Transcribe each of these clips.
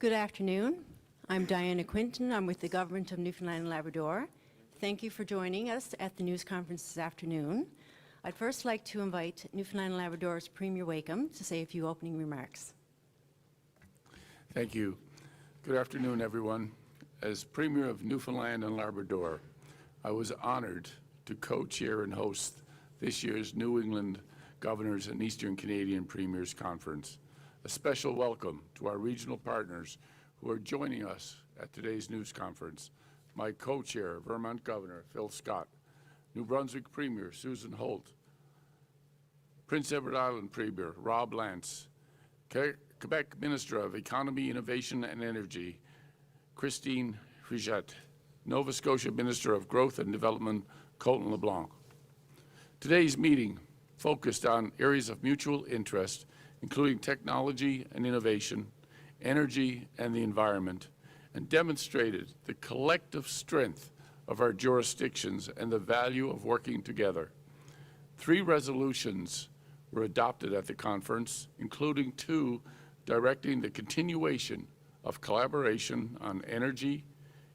Good afternoon. I'm Diana Quinton. I'm with the Government of Newfoundland and Labrador. Thank you for joining us at the news conference this afternoon. I'd first like to invite Newfoundland and Labrador's Premier Wakeham to say a few opening remarks. Thank you. Good afternoon, everyone. As Premier of Newfoundland and Labrador, I was honored to co-chair and host this year's New England Governors and Eastern Canadian Premiers Conference. A special welcome to our regional partners who are joining us at today's news conference. My co-chair, Vermont Governor Phil Scott, New Brunswick Premier Susan Holt, Prince Edward Island Premier Rob Lance, Quebec Minister of Economy, Innovation and Energy Christine Frijette, Nova Scotia Minister of Growth and Development Colton LeBlanc. Today's meeting focused on areas of mutual interest, including technology and innovation, energy and the environment, and demonstrated the collective strength of our jurisdictions and the value of working together. 3 resolutions were adopted at the conference, including 2 directing the continuation of collaboration on energy,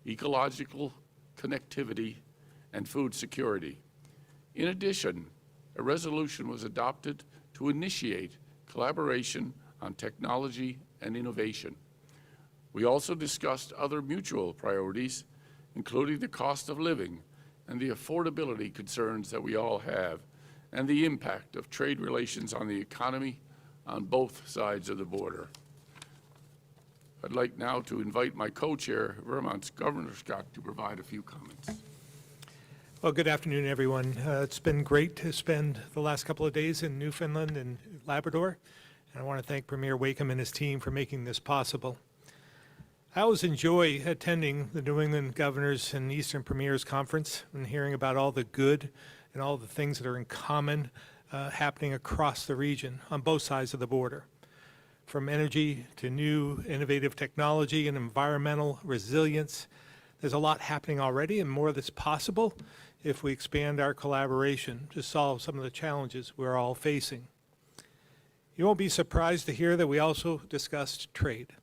ecological connectivity, and food security. In addition, a resolution was adopted to initiate collaboration on technology and innovation. We also discussed other mutual priorities, including the cost of living and the affordability concerns that we all have, and the impact of trade relations on the economy on both sides of the border. I'd like now to invite my co-chair, Vermont's Governor Scott, to provide a few comments. Well, good afternoon, everyone. It's been great to spend the last couple of days in Newfoundland and Labrador, and I want to thank Premier Wakeham and his team for making this possible. I always enjoy attending the New England Governors and Eastern Premiers Conference and hearing about all the good and all the things that are in common happening across the region on both sides of the border. From energy to new innovative technology and environmental resilience, there's a lot happening already and more that's possible if we expand our collaboration to solve some of the challenges we're all facing. You won't be surprised to hear that we also discussed trade.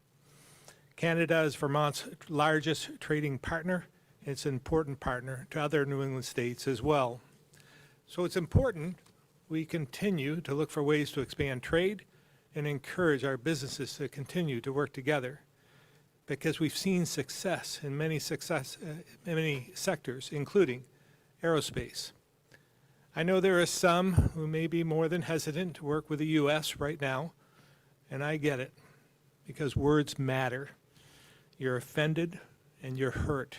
Canada is Vermont's largest trading partner. It's an important partner to other New England states as well. So it's important we continue to look for ways to expand trade and encourage our businesses to continue to work together, because we've seen success in many sectors, including aerospace. I know there are some who may be more than hesitant to work with the U.S. right now, and I get it, because words matter. You're offended and you're hurt.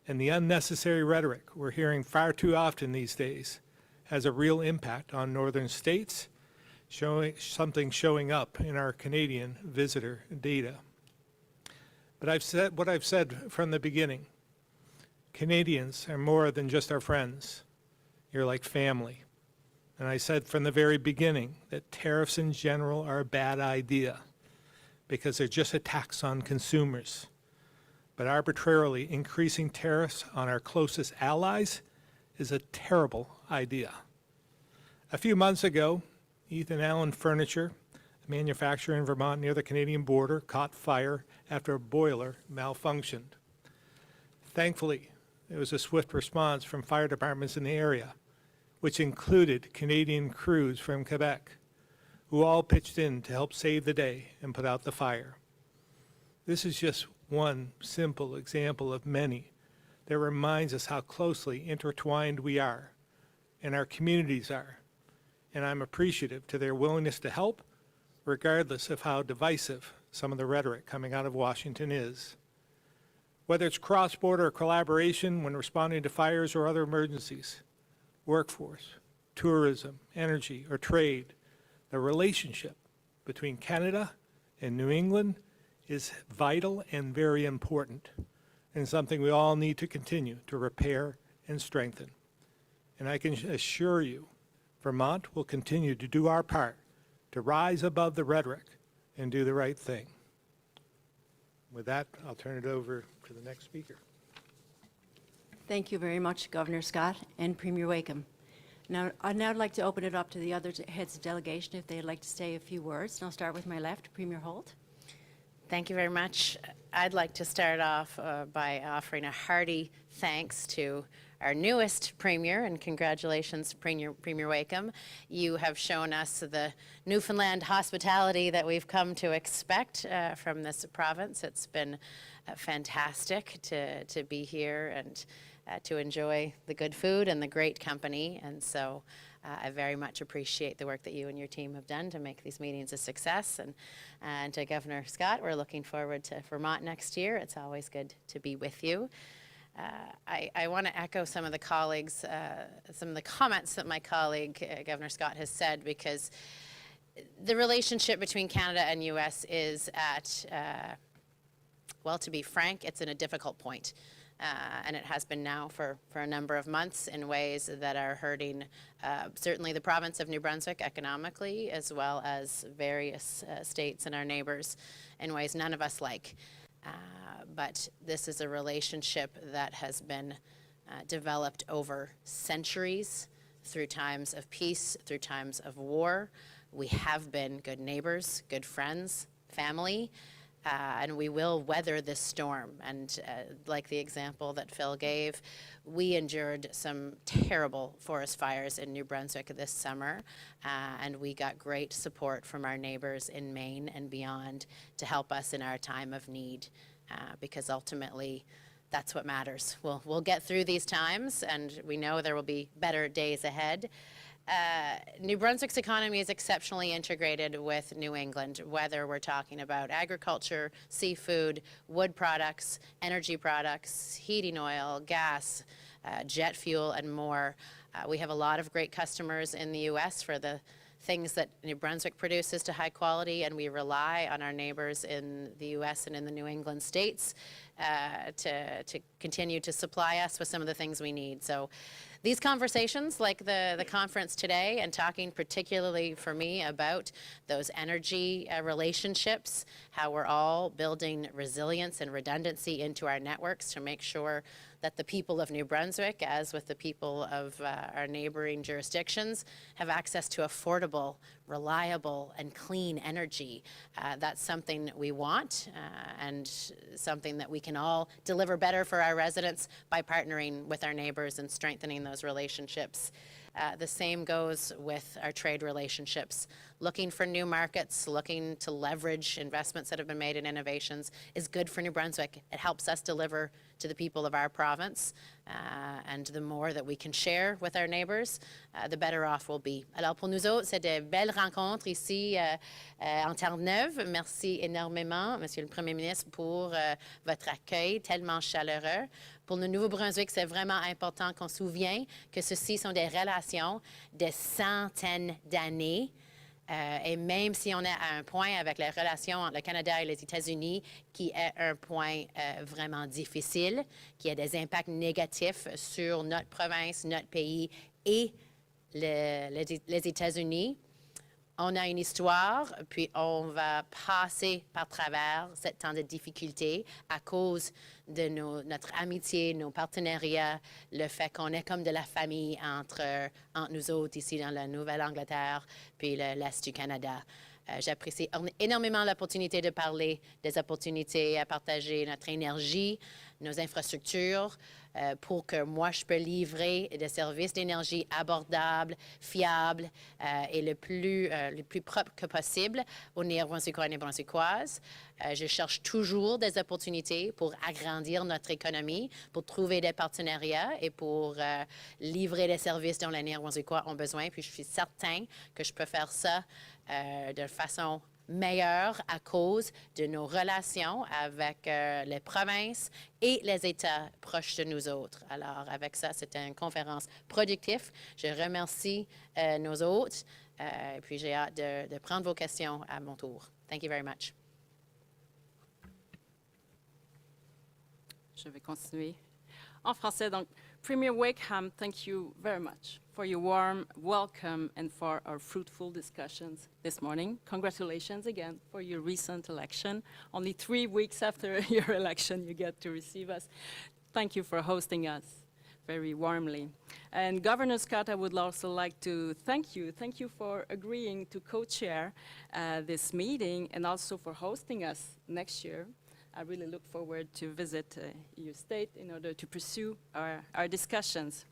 And the unnecessary rhetoric we're hearing far too often these days has a real impact on northern states, showing up in our Canadian visitor data. But I've said what I've said from the beginning. Canadians are more than just our friends. You're like family. And I said from the very beginning that tariffs in general are a bad idea because they're just a tax on consumers. But arbitrarily increasing tariffs on our closest allies is a terrible idea. A few months ago, Ethan Allen Furniture, a manufacturer in Vermont near the Canadian border, caught fire after a boiler malfunctioned. Thankfully, there was a swift response from fire departments in the area, which included Canadian crews from Quebec, who all pitched in to help save the day and put out the fire. This is just one simple example of many that reminds us how closely intertwined we are and our communities are. And I'm appreciative to their willingness to help, regardless of how divisive some of the rhetoric coming out of Washington is. Whether it's cross-border collaboration when responding to fires or other emergencies, workforce, tourism, energy, or trade, the relationship between Canada and New England is vital and very important, and something we all need to continue to repair and strengthen. And I can assure you, Vermont will continue to do our part to rise above the rhetoric and do the right thing. With that, I'll turn it over to the next speaker. Thank you very much, Governor Scott and Premier Wakeham. Now, I'd now like to open it up to the other heads of delegation if they'd like to say a few words. And I'll start with my left, Premier Holt. Thank you very much. I'd like to start off by offering a hearty thanks to our newest Premier, and congratulations, Premier Wakeham. You have shown us the Newfoundland hospitality that we've come to expect from this province. It's been fantastic to be here and to enjoy the good food and the great company, and so I very much appreciate the work that you and your team have done to make these meetings a success. And to Governor Scott, we're looking forward to Vermont next year. It's always good to be with you. I want to echo some of the colleagues, some of the comments that my colleague, Governor Scott, has said, because the relationship between Canada and U.S. is at, well, to be frank, it's in a difficult point. And it has been now for a number of months in ways that are hurting certainly the province of New Brunswick economically, as well as various states and our neighbors in ways none of us like. But this is a relationship that has been developed over centuries, through times of peace, through times of war. We have been good neighbors, good friends, family. And we will weather this storm. And like the example that Phil gave, we endured some terrible forest fires in New Brunswick this summer, and we got great support from our neighbors in Maine and beyond to help us in our time of need, because ultimately that's what matters. We'll get through these times, and we know there will be better days ahead. New Brunswick's economy is exceptionally integrated with New England, whether we're talking about agriculture, seafood, wood products, energy products, heating oil, gas, jet fuel, and more. We have a lot of great customers in the U.S. for the things that New Brunswick produces to high quality, and we rely on our neighbors in the U.S. and in the New England states to continue to supply us with some of the things we need. So these conversations, like the conference today, and talking particularly for me about those energy relationships, how we're all building resilience and redundancy into our networks to make sure that the people of New Brunswick, as with the people of our neighboring jurisdictions, have access to affordable, reliable, and clean energy. That's something we want, and something that we can all deliver better for our residents by partnering with our neighbors and strengthening those relationships. The same goes with our trade relationships. Looking for new markets, looking to leverage investments that have been made in innovations is good for New Brunswick. It helps us deliver to the people of our province, and the more that we can share with our neighbors, the better off we'll be. Alors pour nous autres, c'est de belles rencontres ici en Terre-Neuve. Merci énormément, Monsieur le Premier ministre, pour votre accueil tellement chaleureux. Pour le Nouveau-Brunswick, c'est vraiment important qu'on se souvienne que ceci sont des relations de centaines d'années. Et même si on est à un point avec les relations entre le Canada et les États-Unis, qui est un point vraiment difficile, qui a des impacts négatifs sur notre province, notre pays et les États-Unis, on a une histoire, puis on va passer par travers ce temps de difficulté à cause de notre amitié, nos partenariats, le fait qu'on est comme de la famille entre nous autres ici dans la Nouvelle-Angleterre, puis l'Est du Canada. J'apprécie énormément l'opportunité de parler des opportunités à partager notre énergie, nos infrastructures, pour que moi, je peux livrer des services d'énergie abordables, fiables et le plus propre que possible aux Néo-Brunswickois et Néo-Brunswickoises. Je cherche toujours des opportunités pour agrandir notre économie, pour trouver des partenariats et pour livrer des services dont les Néo-Brunswickois ont besoin. Puis je suis certain que je peux faire ça de façon meilleure à cause de nos relations avec les provinces et les États proches de nous autres. Alors, avec ça, c'était une conférence productive. Je remercie nos hôtes, et puis j'ai hâte de prendre vos questions à mon tour. Thank you very much. Je vais continuer en français. Donc, Premier Wakeham, thank you very much for your warm welcome and for our fruitful discussions this morning. Congratulations again for your recent election. Only 3 weeks after your election, you get to receive us. Thank you for hosting us. very warmly. And Governor Scott, I would also like to thank you. Thank you for agreeing to co-chair this meeting and also for hosting us next year. I really look forward to visit your state in order to pursue our discussions.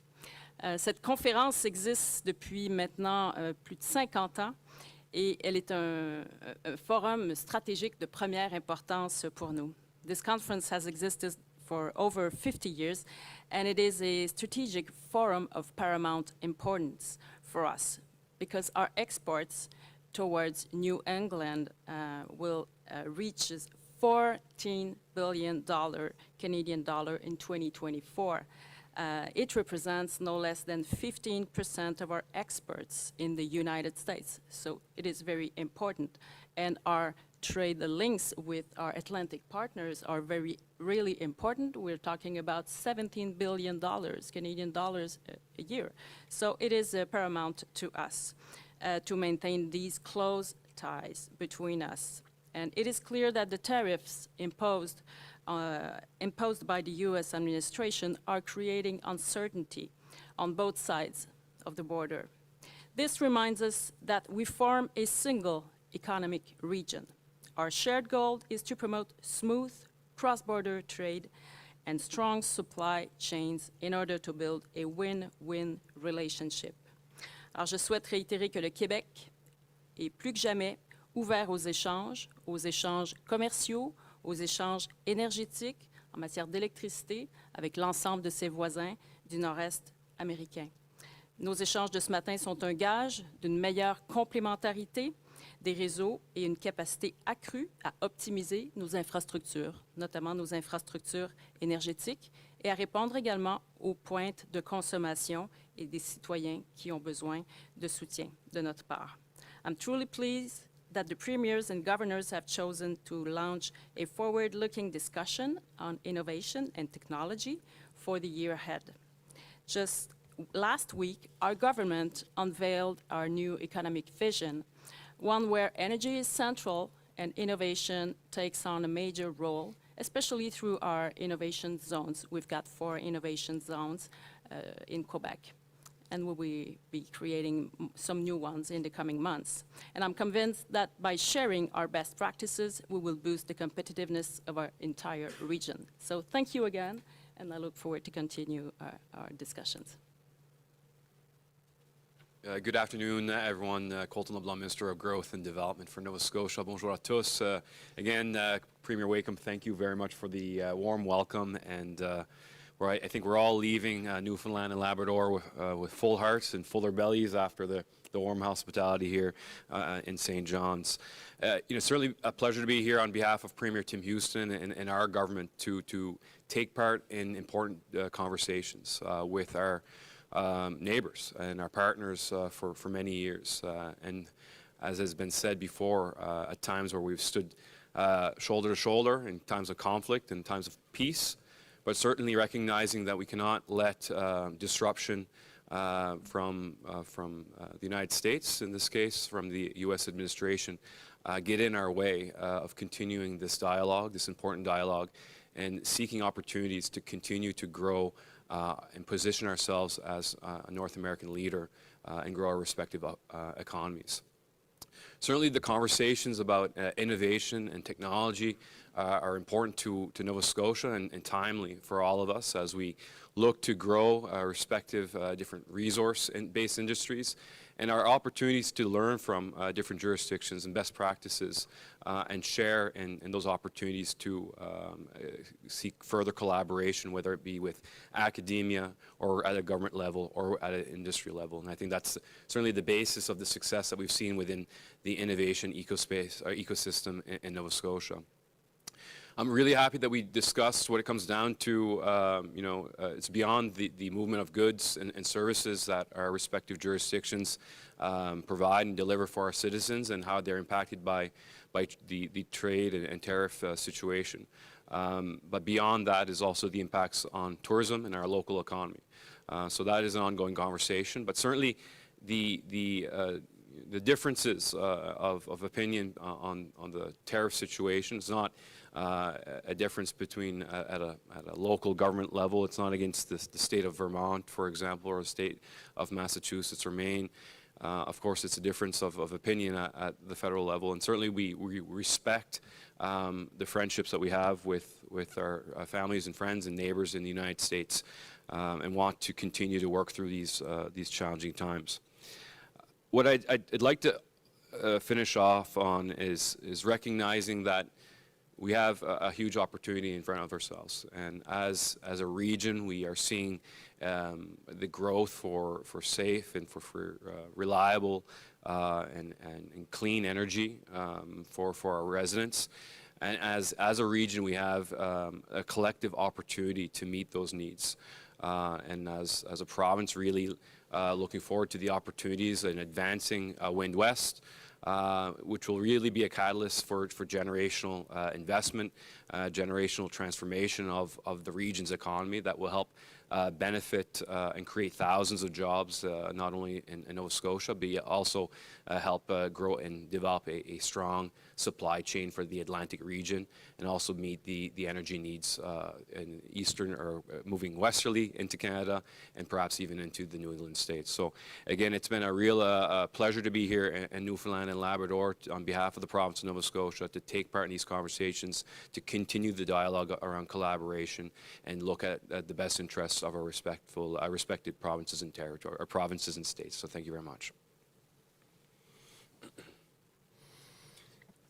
Cette conférence existe depuis maintenant plus de 50 ans et elle est un forum stratégique de première importance pour nous. This conference has existed for over 50 years, and it is a strategic forum of paramount importance for us because our exports towards New England will reach $14 billion Canadian dollar in 2024. It represents no less than 15% of our exports in the United States, so it is very important. And our trade links with our Atlantic partners are really important. We're talking about $17 billion Canadian dollars a year. So it is paramount to us to maintain these close ties between us. And it is clear that the tariffs imposed by the U.S. administration are creating uncertainty on both sides of the border. This reminds us that we form a single economic region. Our shared goal is to promote smooth cross-border trade and strong supply chains in order to build a win-win relationship. Alors, je souhaite réitérer que le Québec est plus que jamais ouvert aux échanges commerciaux, aux échanges énergétiques en matière d'électricité avec l'ensemble de ses voisins du nord-est américain. Nos échanges de ce matin sont un gage d'une meilleure complémentarité des réseaux et une capacité accrue à optimiser nos infrastructures, notamment nos infrastructures énergétiques, et à répondre également aux pointes de consommation et des citoyens qui ont besoin de soutien de notre part. I'm truly pleased that the premiers and governors have chosen to launch a forward-looking discussion on innovation and technology for the year ahead. Just last week, our government unveiled our new economic vision, one where energy is central and innovation takes on a major role, especially through our innovation zones. We've got 4 innovation zones in Quebec, and we'll be creating some new ones in the coming months. And I'm convinced that by sharing our best practices, we will boost the competitiveness of our entire region. So thank you again, and I look forward to continue our discussions. Good afternoon, everyone. Colton LeBlanc, Minister of Growth and Development for Nova Scotia. Bonjour à tous. Again, Premier Wakeham, thank you very much for the warm welcome. And I think we're all leaving Newfoundland and Labrador with full hearts and fuller bellies after the warm hospitality here in St. John's. Certainly a pleasure to be here on behalf of Premier Tim Houston and our government to take part in important conversations with our neighbors and our partners for many years. And as has been said before, at times where we've stood shoulder to shoulder in times of conflict and times of peace, but certainly recognizing that we cannot let disruption from the United States, in this case from the U.S. administration, get in our way of continuing this dialogue, this important dialogue, and seeking opportunities to continue to grow and position ourselves as a North American leader and grow our respective economies. Certainly the conversations about innovation and technology are important to Nova Scotia and timely for all of us as we look to grow our respective different resource-based industries and our opportunities to learn from different jurisdictions and best practices and share in those opportunities to seek further collaboration, whether it be with academia or at a government level or at an industry level. And I think that's certainly the basis of the success that we've seen within the innovation ecosystem in Nova Scotia. I'm really happy that we discussed what it comes down to. It's beyond the movement of goods and services that our respective jurisdictions provide and deliver for our citizens and how they're impacted by the trade and tariff situation. But beyond that is also the impacts on tourism and our local economy. So that is an ongoing conversation. But certainly the the differences of opinion on the tariff situation. It's not a difference between at a local government level. It's not against the state of Vermont, for example, or the state of Massachusetts or Maine. Of course, it's a difference of opinion at the federal level, and certainly we respect the friendships that we have with our families and friends and neighbors in the United States, and want to continue to work through these challenging times. What I'd like to finish off on is recognizing that we have a huge opportunity in front of ourselves, and as a region, we are seeing the growth for safe and for reliable and clean energy for our residents. And as a region, we have a collective opportunity to meet those needs. And as a province, really looking forward to the opportunities in advancing Wind West, which will really be a catalyst for generational investment, generational transformation of the region's economy that will help benefit and create thousands of jobs, not only in Nova Scotia, but also help grow and develop a strong supply chain for the Atlantic region, and also meet the energy needs in eastern or moving westerly into Canada, and perhaps even into the New England states. So again, it's been a real pleasure to be here in Newfoundland and Labrador on behalf of the province of Nova Scotia, to take part in these conversations, to continue the dialogue around collaboration, and look at the best interests of our respected provinces and territory, or provinces and states. So thank you very much.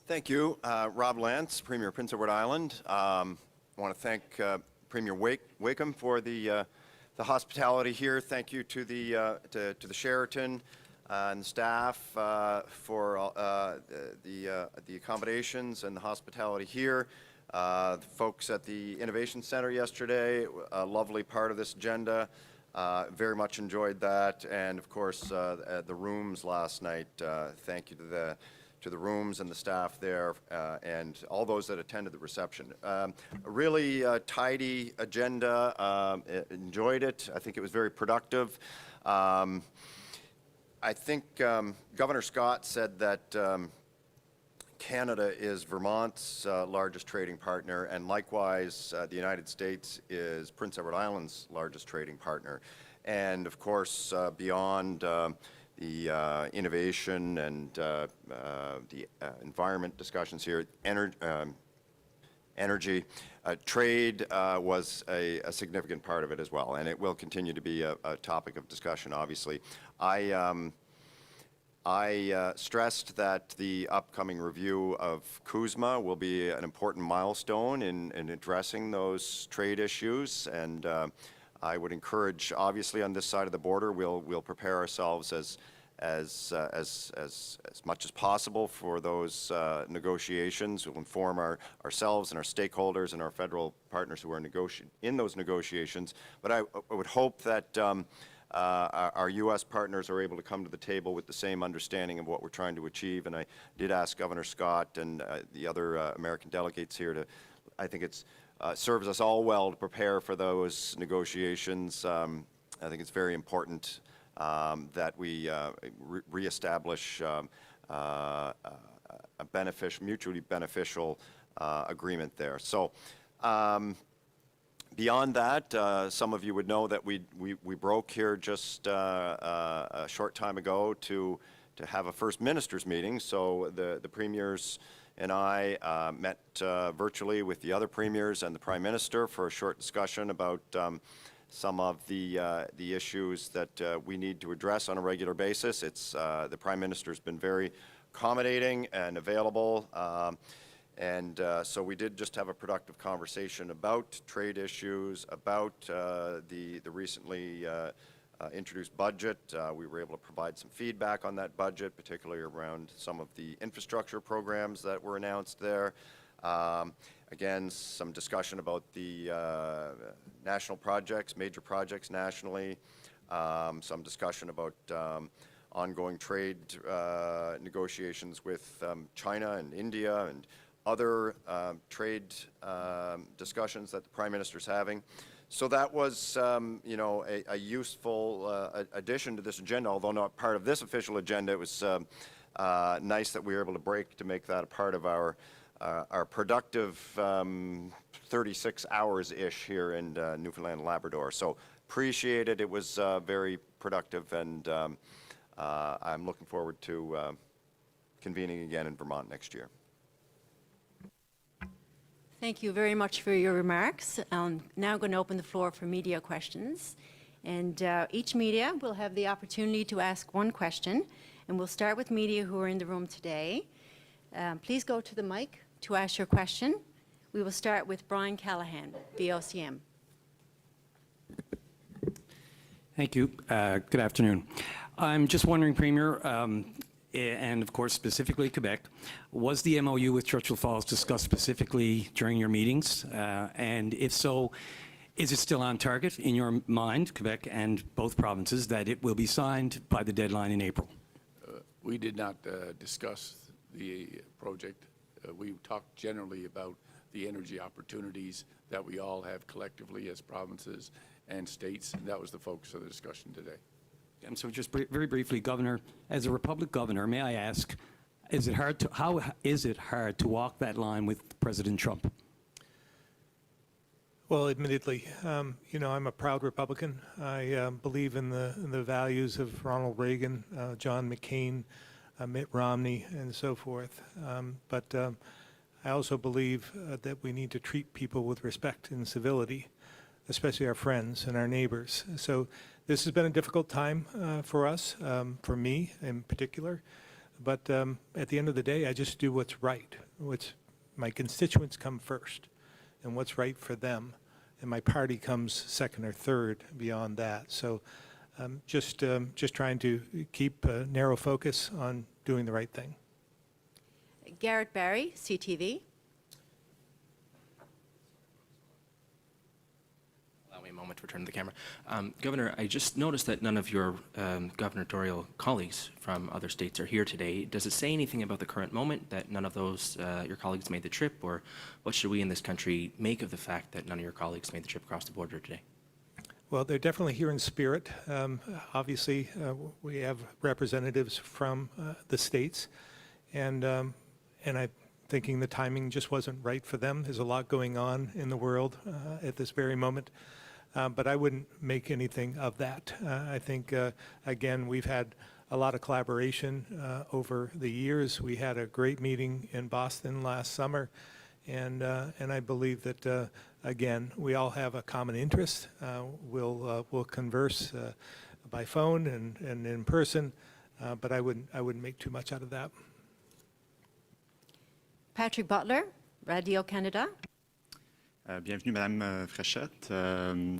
Thank you, Rob Lance, Premier of Prince Edward Island. I want to thank Premier Wakeham for the hospitality here. Thank you to the Sheraton and the staff for the accommodations and the hospitality here. The folks at the Innovation Center yesterday, a lovely part of this agenda. Very much enjoyed that, and of course the rooms last night. Thank you to the rooms and the staff there, and all those that attended the reception. A really tidy agenda. Enjoyed it. I think it was very productive. I think Governor Scott said that Canada is Vermont's largest trading partner, and likewise the United States is Prince Edward Island's largest trading partner. And of course, beyond the innovation and the environment discussions here, energy, trade was a significant part of it as well, and it will continue to be a topic of discussion, obviously. I stressed that the upcoming review of CUSMA will be an important milestone in addressing those trade issues, and I would encourage, obviously, on this side of the border, we'll prepare ourselves as much as possible for those negotiations. We'll inform ourselves and our stakeholders and our federal partners who are in those negotiations. But I would hope that our U.S. partners are able to come to the table with the same understanding of what we're trying to achieve. And I did ask Governor Scott and the other American delegates here to, I think it's serves us all well to prepare for those negotiations. I think it's very important that we reestablish a mutually beneficial agreement there. So beyond that, some of you would know that we broke here just a short time ago to have a First Ministers meeting. So the premiers and I met virtually with the other premiers and the Prime Minister for a short discussion about some of the issues that we need to address on a regular basis. The Prime Minister's been very accommodating and available, and so we did just have a productive conversation about trade issues, about the recently introduced budget. We were able to provide some feedback on that budget, particularly around some of the infrastructure programs that were announced there. Again, some discussion about the national projects, major projects nationally, some discussion about ongoing trade negotiations with China and India and other trade discussions that the Prime Minister's having. So that was, a useful addition to this agenda, although not part of this official agenda. It was nice that we were able to break to make that a part of our productive 36 hours-ish here in Newfoundland and Labrador. So appreciate it. It was very productive, and I'm looking forward to convening again in Vermont next year. Thank you very much for your remarks. Now I'm going to open the floor for media questions. And each media will have the opportunity to ask one question. And we'll start with media who are in the room today. Please go to the mic to ask your question. We will start with Brian Callahan, VOCM. Thank you. Good afternoon. I'm just wondering, Premier, and of course specifically Quebec, was the MOU with Churchill Falls discussed specifically during your meetings? And if so, is it still on target in your mind, Quebec and both provinces, that it will be signed by the deadline in April? We did not discuss the project. We talked generally about the energy opportunities that we all have collectively as provinces and states. And that was the focus of the discussion today. And so just very briefly, Governor, as a Republic governor, may I ask, how is it hard to walk that line with President Trump? Well, admittedly, I'm a proud Republican. I believe in the values of Ronald Reagan, John McCain, Mitt Romney, and so forth. But I also believe that we need to treat people with respect and civility, especially our friends and our neighbors. So this has been a difficult time for us, for me in particular. But at the end of the day, I just do what's right. My constituents come first, and what's right for them. And my party comes second or third beyond that. So just trying to keep a narrow focus on doing the right thing. Garrett Barry, CTV. Allow me a moment to return to the camera. Governor, I just noticed that none of your gubernatorial colleagues from other states are here today. Does it say anything about the current moment that none of those, your colleagues made the trip, or what should we in this country make of the fact that none of your colleagues made the trip across the border today? Well, they're definitely here in spirit. Obviously, we have representatives from the states, and I'm thinking the timing just wasn't right for them. There's a lot going on in the world at this very moment, but I wouldn't make anything of that. I think, again, we've had a lot of collaboration over the years. We had a great meeting in Boston last summer, and I believe that, again, we all have a common interest. We'll converse by phone and in person, but I wouldn't make too much out of that. Patrick Butler, Radio-Canada. Bienvenue, Madame Fréchette.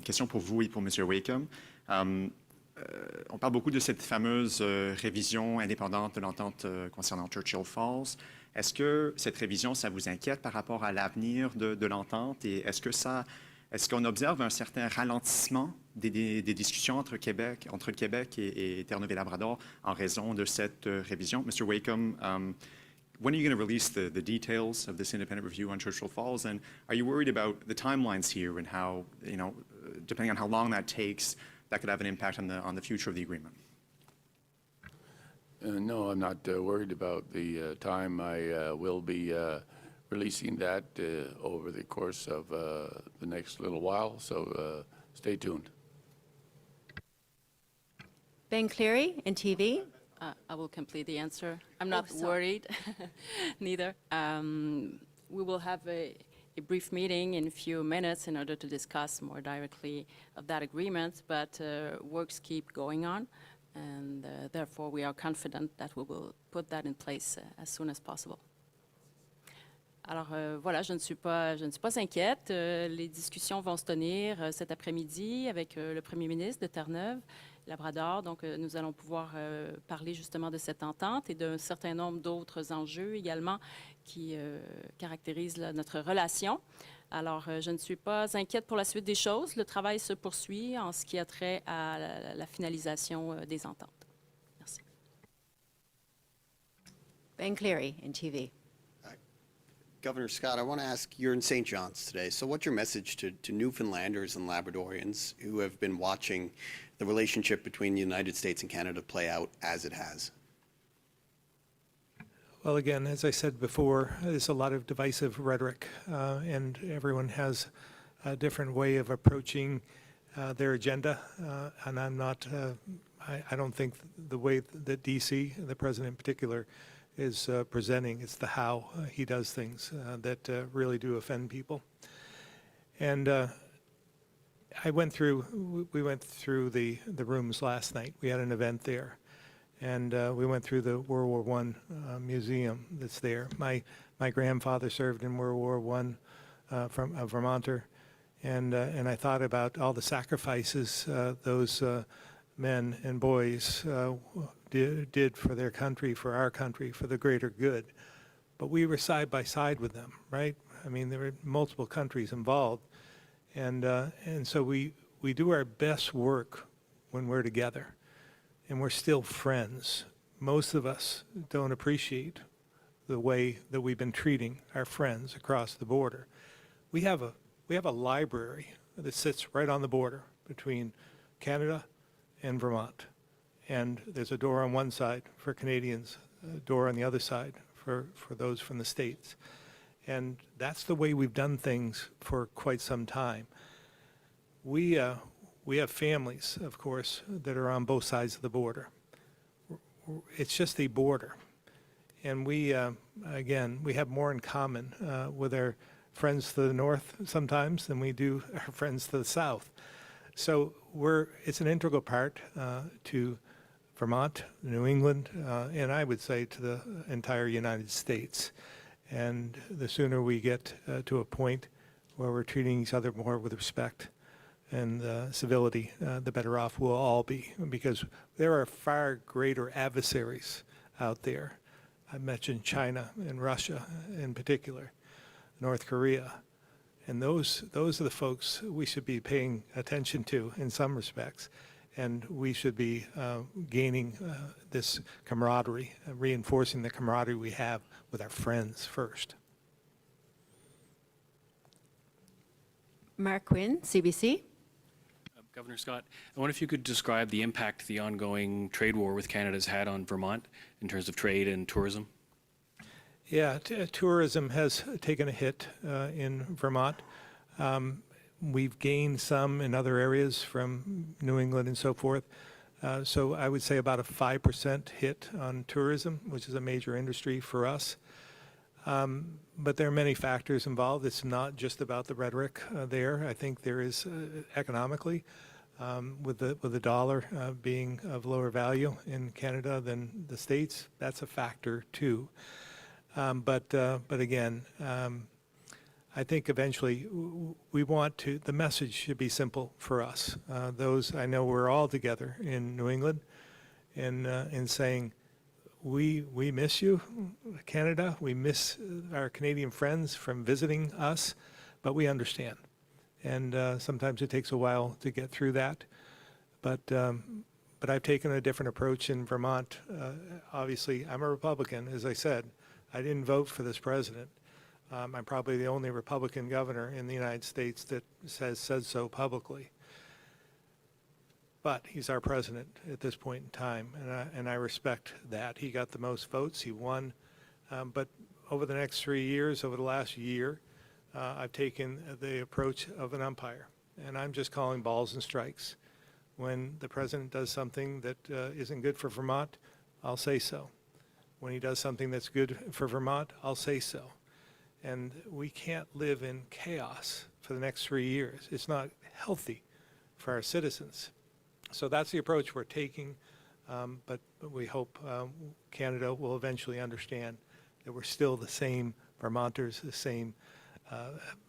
Question pour vous et pour Monsieur Wakeham. On parle beaucoup de cette fameuse révision indépendante de l'entente concernant Churchill Falls. Est-ce que cette révision, ça vous inquiète par rapport à l'avenir de l'entente? Et est-ce qu'on observe un certain ralentissement des discussions entre le Québec et Terre-Neuve-et-Labrador en raison de cette révision? Mr. Wakeham, when are you going to release the details of this independent review on Churchill Falls? And are you worried about the timelines here and how, depending on how long that takes, that could have an impact on the future of the agreement? No, I'm not worried about the time. I will be releasing that over the course of the next little while, so stay tuned. Ben Cleary, NTV. I will complete the answer. I'm not sorry. worried, neither. We will have a brief meeting in a few minutes in order to discuss more directly of that agreement, but works keep going on, and therefore we are confident that we will put that in place as soon as possible. Alors voilà, je ne suis pas inquiète. Les discussions vont se tenir cet après-midi avec le Premier ministre de Terre-Neuve, Labrador. Donc nous allons pouvoir parler justement de cette entente et d'un certain nombre d'autres enjeux également qui caractérisent notre relation. Alors je ne suis pas inquiète pour la suite des choses. Le travail se poursuit en ce qui a trait à la finalisation des ententes. Merci. Ben Cleary, NTV. Governor Scott, I want to ask, you're in St. John's today, so what's your message to Newfoundlanders and Labradorians who have been watching the relationship between the United States and Canada play out as it has? Well, again, as I said before, there's a lot of divisive rhetoric, and everyone has a different way of approaching their agenda, and I'm not, I don't think the way that D.C., the president in particular, is presenting, it's the how he does things that really do offend people. And we went through the rooms last night. We had an event there. And we went through the World War I museum that's there. My grandfather served in World War I from a Vermonter. And I thought about all the sacrifices those men and boys did for their country, for our country, for the greater good. But we were side by side with them, right? I mean, there were multiple countries involved. And so we do our best work when we're together. And we're still friends. Most of us don't appreciate the way that we've been treating our friends across the border. We have a library that sits right on the border between Canada and Vermont. And there's a door on one side for Canadians, a door on the other side for those from the States. And that's the way we've done things for quite some time. We have families, of course, that are on both sides of the border. It's just a border. And we, again, we have more in common with our friends to the north sometimes than we do our friends to the south. So it's an integral part to Vermont, New England, and I would say to the entire United States. And the sooner we get to a point where we're treating each other more with respect and civility, the better off we'll all be, because there are far greater adversaries out there. I mentioned China and Russia in particular, North Korea, and those are the folks we should be paying attention to in some respects, and we should be gaining this camaraderie, reinforcing the camaraderie we have with our friends first. Mark Quinn, CBC. Governor Scott, I wonder if you could describe the impact the ongoing trade war with Canada has had on Vermont in terms of trade and tourism. Yeah, tourism has taken a hit in Vermont. We've gained some in other areas from New England and so forth. So I would say about a 5% hit on tourism, which is a major industry for us. But there are many factors involved. It's not just about the rhetoric there. I think there is economically, with the dollar being of lower value in Canada than the States, that's a factor too. But again, I think eventually we want to, the message should be simple for us. I know we're all together in New England in saying, we miss you, Canada. We miss our Canadian friends from visiting us, but we understand. And sometimes it takes a while to get through that. But I've taken a different approach in Vermont. Obviously, I'm a Republican, as I said. I didn't vote for this president. I'm probably the only Republican governor in the United States that said so publicly. But he's our president at this point in time, and I respect that. He got the most votes, he won. But over the next 3 years, over the last year, I've taken the approach of an umpire, and I'm just calling balls and strikes. When the president does something that isn't good for Vermont, I'll say so. When he does something that's good for Vermont, I'll say so. And we can't live in chaos for the next 3 years. It's not healthy for our citizens. So that's the approach we're taking, but we hope Canada will eventually understand that we're still the same Vermonters, the same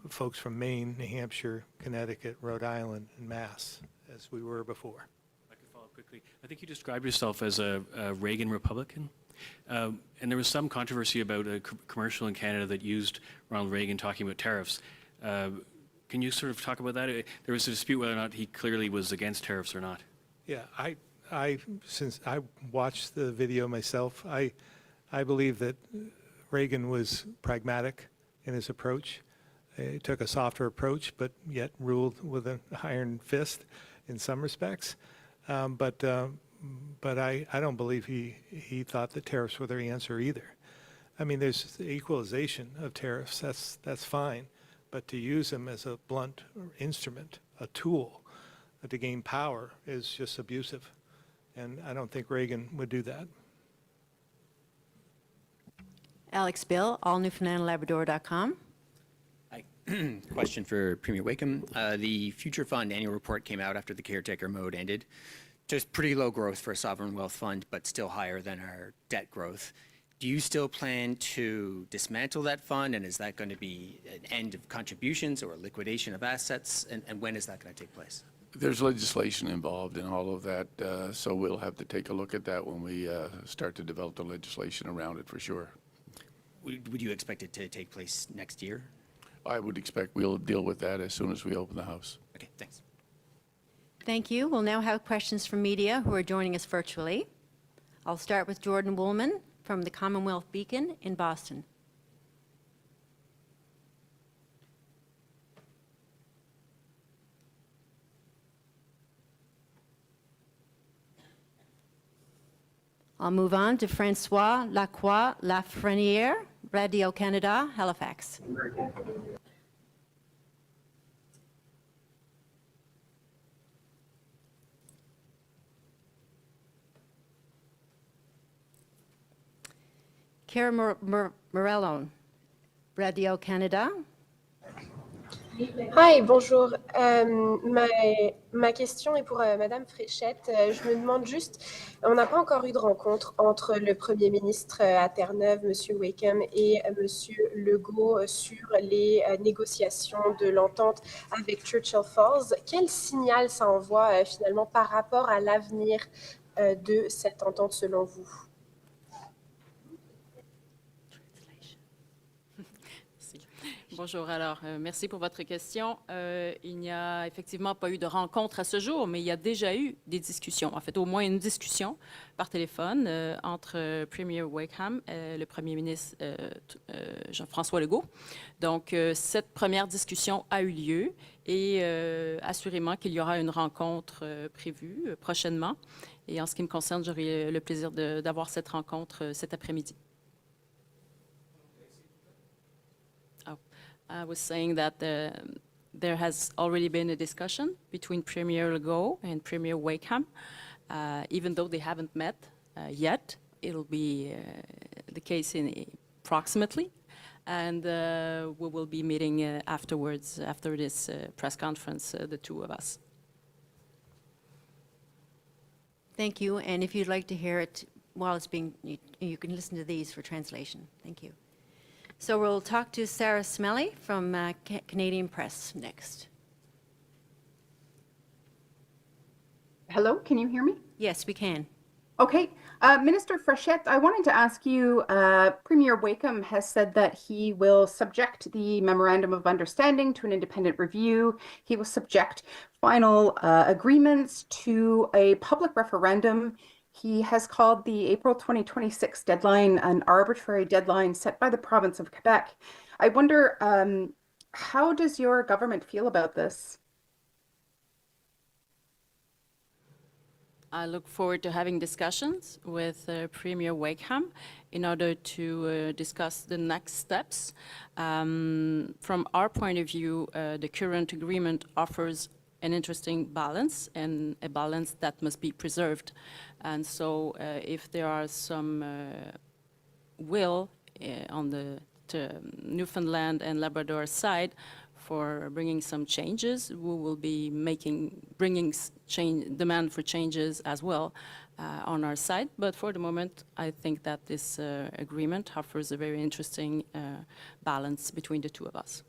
folks from Maine, New Hampshire, Connecticut, Rhode Island, and Mass as we were before. I could follow up quickly. I think you described yourself as a Reagan Republican, and there was some controversy about a commercial in Canada that used Ronald Reagan talking about tariffs. Can you sort of talk about that? There was a dispute whether or not he clearly was against tariffs or not. Yeah, since I watched the video myself, I believe that Reagan was pragmatic in his approach. He took a softer approach, but yet ruled with an iron fist in some respects. But I don't believe he thought that tariffs were the answer either. I mean, there's the equalization of tariffs, that's fine, but to use them as a blunt instrument, a tool to gain power is just abusive. And I don't think Reagan would do that. Alex Bill, allnewfoundlandlabrador.com. Question for Premier Wakeham. The Future Fund annual report came out after the caretaker mode ended. Just pretty low growth for a sovereign wealth fund, but still higher than our debt growth. Do you still plan to dismantle that fund, and is that going to be an end of contributions or liquidation of assets, and when is that going to take place? There's legislation involved in all of that, so we'll have to take a look at that when we start to develop the legislation around it for sure. Would you expect it to take place next year? I would expect we'll deal with that as soon as we open the House. Okay, thanks. Thank you. We'll now have questions from media who are joining us virtually. I'll start with Jordan Woolman from the Commonwealth Beacon in Boston. I'll move on to Francois Lacroix Lafreniere, Radio Canada, Halifax. Cara Morellone, Radio Canada. Hi, bonjour. Ma question est pour Madame Fréchette. Je me demande juste, on n'a pas encore eu de rencontre entre le Premier ministre à Terre-Neuve, Monsieur Wakeham, et Monsieur Legault sur les négociations de l'entente avec Churchill Falls. Quel signal ça envoie finalement par rapport à l'avenir de cette entente selon vous? Bonjour, alors merci pour votre question. Il n'y a effectivement pas eu de rencontre à ce jour, mais il y a déjà eu des discussions, en fait au moins une discussion par téléphone entre Premier Wakeham et le Premier ministre Jean-François Legault. Donc cette première discussion a eu lieu et assurément qu'il y aura une rencontre prévue prochainement. Et en ce qui me concerne, j'aurai le plaisir d'avoir cette rencontre cet après-midi. I was saying that there has already been a discussion between Premier Legault and Premier Wakeham. Even though they haven't met yet, it'll be the case in approximately. And we will be meeting afterwards, after this press conference, the two of us. Thank you. And if you'd like to hear it while it's being, you can listen to these for translation. Thank you. So we'll talk to Sarah Smelly from Canadian Press next. Hello, can you hear me? Yes, we can. Okay. Minister Fréchette, I wanted to ask you, Premier Wakeham has said that he will subject the Memorandum of Understanding to an independent review. He will subject final agreements to a public referendum. He has called the April 2026 deadline an arbitrary deadline set by the province of Quebec. I wonder, how does your government feel about this? I look forward to having discussions with Premier Wakeham in order to discuss the next steps. From our point of view, the current agreement offers an interesting balance, and a balance that must be preserved. And so if there are some will on the Newfoundland and Labrador side for bringing some changes, we will be bringing demand for changes as well on our side. But for the moment, I think that this agreement offers a very interesting balance between the two of us.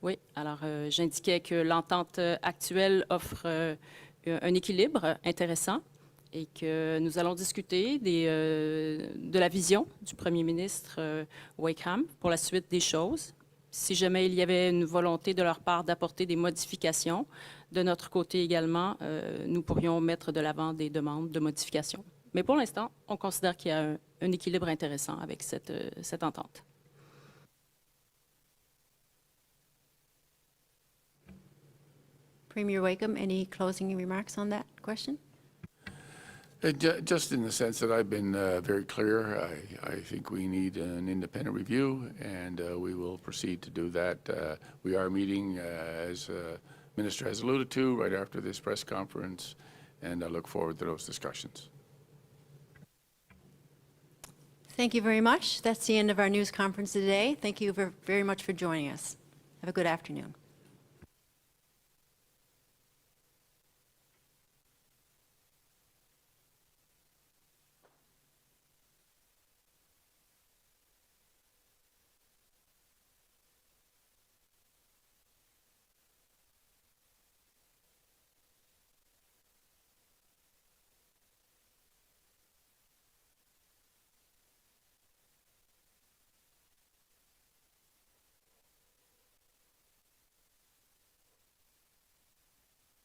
Oui, alors j'indiquais que l'entente actuelle offre un équilibre intéressant et que nous allons discuter de la vision du Premier ministre Wakeham pour la suite des choses. Si jamais il y avait une volonté de leur part d'apporter des modifications, de notre côté également, nous pourrions mettre de l'avant des demandes de modification. Mais pour l'instant, on considère qu'il y a un équilibre intéressant avec cette entente. Premier Wakeham, any closing remarks on that question? Just in the sense that I've been very clear, I think we need an independent review, and we will proceed to do that. We are meeting, as Minister has alluded to, right after this press conference, and I look forward to those discussions. Thank you very much. That's the end of our news conference today. Thank you very much for joining us. Have a good afternoon.